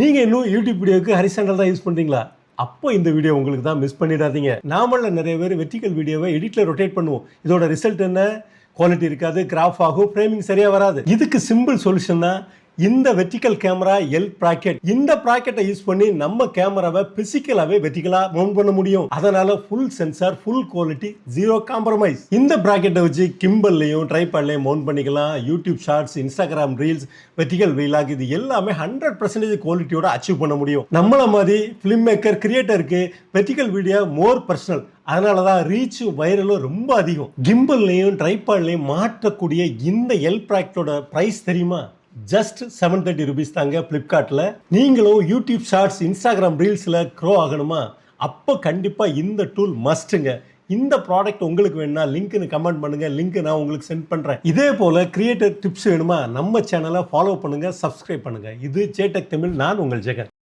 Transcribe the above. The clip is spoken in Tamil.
நீங்கள் இன்னும் யூடியூப் வீடியோக்கு ஹரிசாண்டல் தான் யூஸ் பண்ணுறீங்களா? அப்போ இந்த வீடியோ உங்களுக்கு தான், மிஸ் பண்ணிடாதீங்க. நாமள நிறைய பேர் வெர்டிகல் வீடியோவை எடிட்டில் ரொட்டேட் பண்ணுவோம். இதோட ரிசல்ட் என்ன? குவாலிட்டி இருக்காது, கிராஃப் ஆகும், ஃப்ரேமிங் சரியாக வராது. இதுக்கு சிம்பிள் சொல்யூஷன் தான் இந்த வெர்டிகல் கேமரா எல் ப்ராக்கெட். இந்த ப்ராக்கெட்டை யூஸ் பண்ணி நம்ம கேமராவை பிசிக்கலாவே வெர்டிகலா மவுண்ட் பண்ண முடியும். அதனால full sensor, full quality, zero compromise. இந்த ப்ராக்கெட்டை வச்சு கிம்பல்லையும் ட்ரைபாட்லையும் மவுண்ட் பண்ணிக்கலாம். YouTube shorts, Instagram reels, vertical vlog, இது எல்லாமே 100% குவாலிட்டியோட அச்சீவ் பண்ண முடியும். நம்மள மாதிரி ஃபிலிம் மேக்கர், கிரியேட்டருக்கு வெர்டிகல் வீடியோ மோர் பர்சனல். அதனால தான் ரீச், வைரலும் ரொம்ப அதிகம். கிம்பல்லையும் ட்ரைபாட்லையும் மாற்றக்கூடிய இந்த எல் ப்ராக்கெட்டோட ப்ரைஸ் தெரியுமா? ஜஸ்ட் 730 rupees தாங்க ஃப்ளிப்கார்ட்டில். நீங்களும் யூடியூப் ஷார்ட்ஸ், இன்ஸ்டாகிராம் ரீல்ஸில் க்ரோ ஆகணுமா? அப்போ கண்டிப்பாக இந்த டூல் மஸ்ட்டுங்க. இந்த ப்ராடக்ட் உங்களுக்கு வேணும்னா லிங்க்னு கமெண்ட் பண்ணுங்கள், லிங்க் நான் உங்களுக்கு சென்ட் பண்ணுறேன். இதே போல் கிரியேட்டர் டிப்ஸ் வேணுமா? நம்ம சேனலை ஃபாலோ பண்ணுங்கள், சப்ஸ்கிரைப் பண்ணுங்கள். இது ஜேடெக் தமிழ், நான் உங்கள் ஜெகன்.